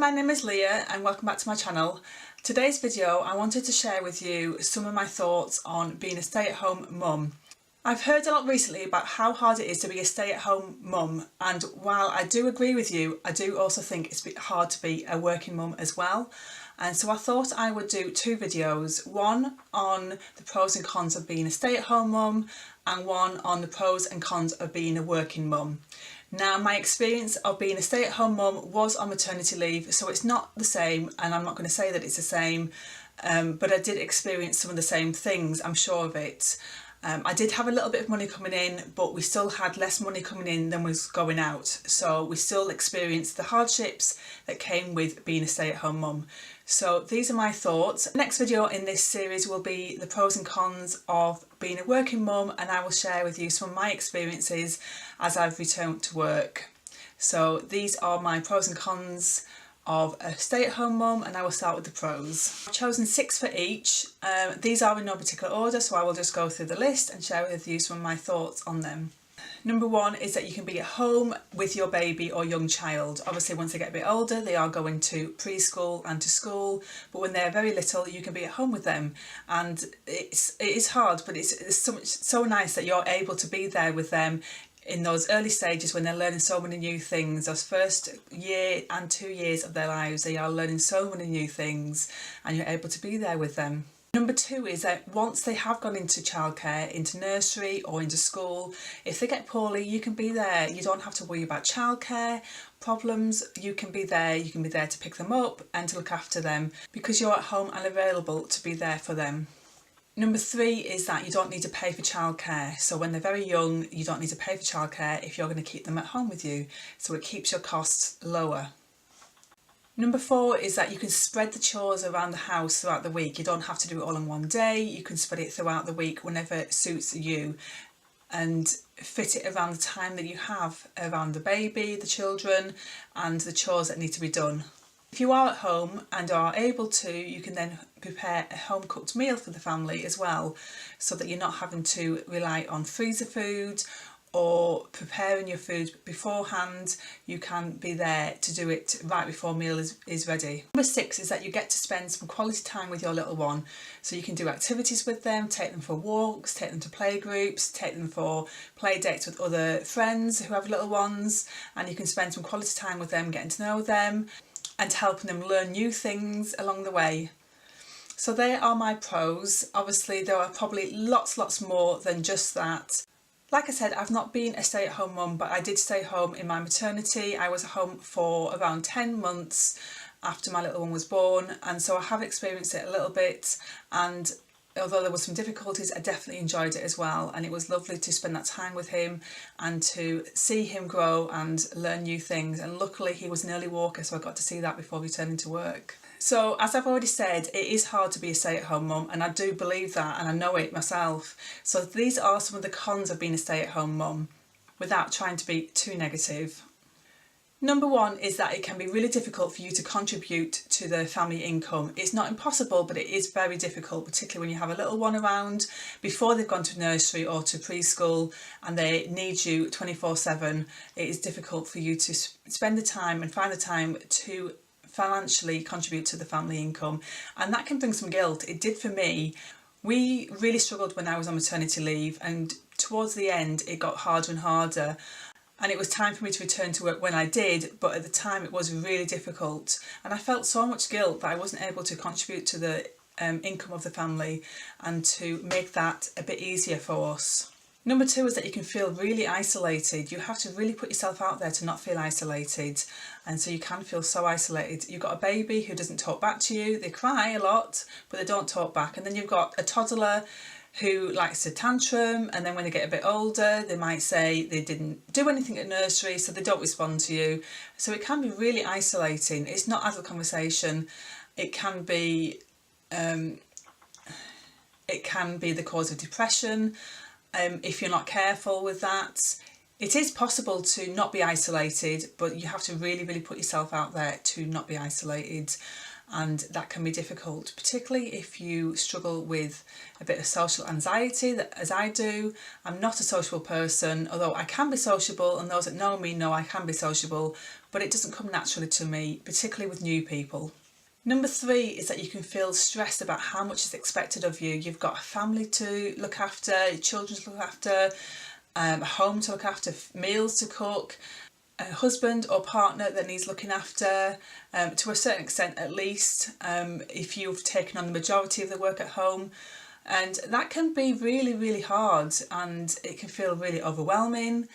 my name is Leah and welcome back to my channel. Today's video I wanted to share with you some of my thoughts on being a stay-at-home mum. I've heard a lot recently about how hard it is to be a stay-at-home mum, and while I do agree with you, I do also think it's a bit hard to be a working mum as well. And so I thought I would do two videos, one on the pros and cons of being a stay-at-home mum and one on the pros and cons of being a working mum. Now, my experience of being a stay-at-home mum was on maternity leave, so it's not the same, and I'm not going to say that it's the same, but I did experience some of the same things, I'm sure of it. I did have a little bit of money coming in, but we still had less money coming in than was going out, so we still experienced the hardships that came with being a stay-at-home mum. So these are my thoughts. The next video in this series will be the pros and cons of being a working mum, and I will share with you some of my experiences as I've returned to work. So these are my pros and cons of a stay-at-home mum, and I will start with the pros. I've chosen 6 for each. These are in no particular order, so I will just go through the list and share with you some of my thoughts on them. Number 1 is that you can be at home with your baby or young child. Obviously once they get a bit older they are going to preschool and to school, but when they're very little you can be at home with them, and it is hard, but it's so nice that you're able to be there with them in those early stages when they're learning so many new things. Those first year and 2 years of their lives, they are learning so many new things and you're able to be there with them. Number 2 is that once they have gone into childcare, into nursery or into school, if they get poorly you can be there. You don't have to worry about childcare problems. You can be there to pick them up and to look after them because you're at home and available to be there for them. Number 3 is that you don't need to pay for childcare. So when they're very young you don't need to pay for childcare if you're going to keep them at home with you, so it keeps your costs lower. Number 4 is that you can spread the chores around the house throughout the week. You don't have to do it all in one day. You can spread it throughout the week whenever it suits you and fit it around the time that you have around the baby, the children and the chores that need to be done. If you are at home and are able to, you can then prepare a home cooked meal for the family as well, so that you're not having to rely on freezer food or preparing your food beforehand. You can be there to do it right before meal is ready. Number 6 is that you get to spend some quality time with your little one. So you can do activities with them, take them for walks, take them to play groups, take them for play dates with other friends who have little ones, and you can spend some quality time with them, getting to know them and helping them learn new things along the way. So they are my pros. Obviously there are probably lots more than just that. Like I said, I've not been a stay-at-home mum, but I did stay home in my maternity. I was home for around 10 months after my little one was born, and so I have experienced it a little bit, and although there were some difficulties I definitely enjoyed it as well, and it was lovely to spend that time with him and to see him grow and learn new things. And luckily he was an early walker, so I got to see that before returning to work. So as I've already said, it is hard to be a stay-at-home mum, and I do believe that and I know it myself. So these are some of the cons of being a stay-at-home mum without trying to be too negative. Number 1 is that it can be really difficult for you to contribute to the family income. It's not impossible, but it is very difficult, particularly when you have a little one around before they've gone to nursery or to preschool and they need you 24/7. It is difficult for you to spend the time and find the time to financially contribute to the family income, and that can bring some guilt. It did for me. We really struggled when I was on maternity leave, and towards the end it got harder and harder. And it was time for me to return to work when I did, but at the time it was really difficult and I felt so much guilt that I wasn't able to contribute to the income of the family and to make that a bit easier for us. Number 2 is that you can feel really isolated. You have to really put yourself out there to not feel isolated, and so you can feel so isolated. You've got a baby who doesn't talk back to you. They cry a lot but they don't talk back, and then you've got a toddler who likes to tantrum, and then when they get a bit older they might say they didn't do anything at nursery so they don't respond to you. So it can be really isolating. It's not adult conversation. It can be the cause of depression if you're not careful with that. It is possible to not be isolated, but you have to really put yourself out there to not be isolated. and that can be difficult, particularly if you struggle with a bit of social anxiety, as I do. I'm not a sociable person, although I can be sociable, and those that know me know I can be sociable, but it doesn't come naturally to me, particularly with new people. Number 3 is that you can feel stressed about how much is expected of you. You've got a family to look after, children to look after, a home to look after, meals to cook, a husband or partner that needs looking after, to a certain extent at least, if you've taken on the majority of the work at home. And that can be really, really hard, and it can feel really overwhelming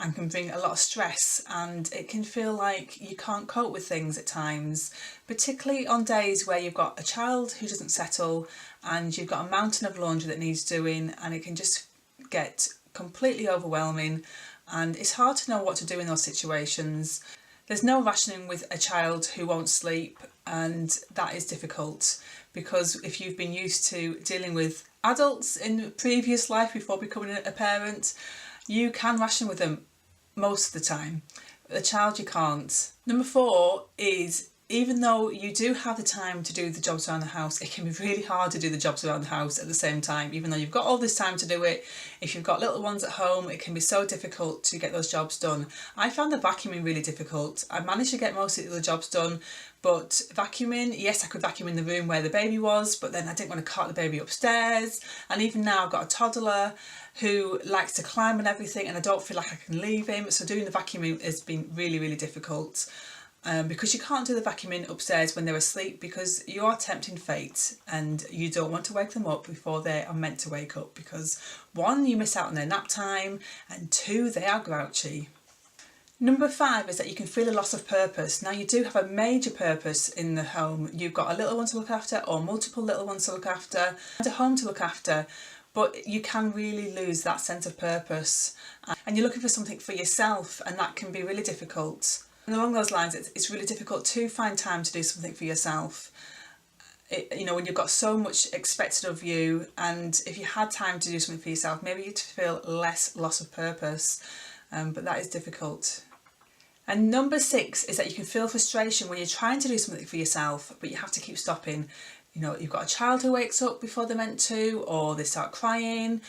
and can bring a lot of stress, and it can feel like you can't cope with things at times, particularly on days where you've got a child who doesn't settle and you've got a mountain of laundry that needs doing, and it can just get completely overwhelming, and it's hard to know what to do in those situations. There's no rationing with a child who won't sleep, and that is difficult, because if you've been used to dealing with adults in previous life before becoming a parent, you can ration with them most of the time. The child you can't. Number 4 is, even though you do have the time to do the jobs around the house, it can be really hard to do the jobs around the house at the same time. Even though you've got all this time to do it, if you've got little ones at home, it can be so difficult to get those jobs done. I found the vacuuming really difficult. I managed to get most of the jobs done, but vacuuming, yes, I could vacuum in the room where the baby was, but then I didn't want to cart the baby upstairs. And even now I've got a toddler who likes to climb and everything, and I don't feel like I can leave him. So doing the vacuuming has been really, really difficult. Because you can't do the vacuuming upstairs when they're asleep, because you are tempting fate and you don't want to wake them up before they are meant to wake up, because 1, you miss out on their nap time, and 2, they are grouchy. Number 5 is that you can feel a loss of purpose. Now, you do have a major purpose in the home. You've got a little one to look after, or multiple little ones to look after, and a home to look after, but you can really lose that sense of purpose, and you're looking for something for yourself, and that can be really difficult. And along those lines, it's really difficult to find time to do something for yourself. When you've got so much expected of you, and if you had time to do something for yourself, maybe you'd feel less loss of purpose, but that is difficult. And number 6 is that you can feel frustration when you're trying to do something for yourself, but you have to keep stopping. You've got a child who wakes up before they're meant to, or they start crying,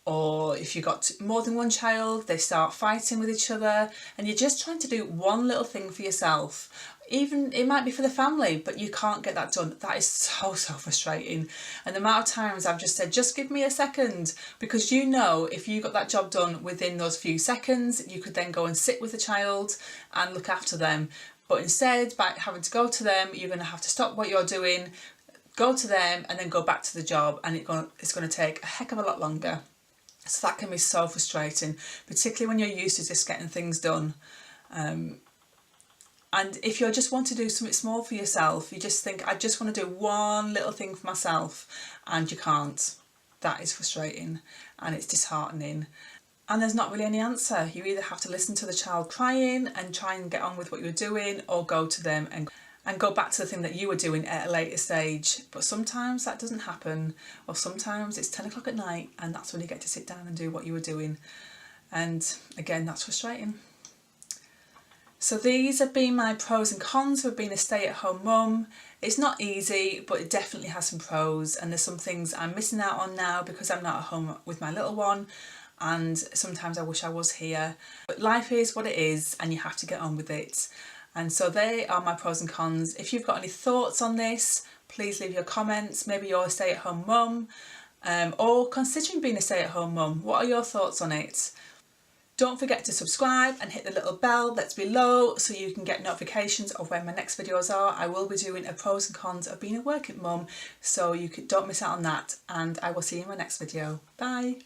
or if you've got more than one child, they start fighting with each other, and you're just trying to do one little thing for yourself. Even it might be for the family, but you can't get that done. That is so frustrating. And the amount of times I've just said, just give me a second, because if you got that job done within those few seconds, you could then go and sit with the child and look after them. But instead, by having to go to them, you're going to have to stop what you're doing, go to them, and then go back to the job, and it's going to take a heck of a lot longer. So that can be so frustrating, particularly when you're used to just getting things done. And if you just want to do something small for yourself, you just think, I just want to do one little thing for myself, and you can't. That is frustrating, and it's disheartening. And there's not really any answer. You either have to listen to the child crying and try and get on with what you're doing, or go to them and go back to the thing that you were doing at a later stage. But sometimes that doesn't happen, or sometimes it's 10 o'clock at night and that's when you get to sit down and do what you were doing. And again, that's frustrating. So these have been my pros and cons of being a stay-at-home mum. It's not easy, but it definitely has some pros, and there's some things I'm missing out on now because I'm not at home with my little one, and sometimes I wish I was here. But life is what it is, and you have to get on with it. And so they are my pros and cons. If you've got any thoughts on this, please leave your comments. Maybe you're a stay-at-home mum, or considering being a stay-at-home mum. What are your thoughts on it? Don't forget to subscribe and hit the little bell that's below so you can get notifications of when my next videos are. I will be doing a pros and cons of being a working mum, so don't miss out on that, and I will see you in my next video. Bye!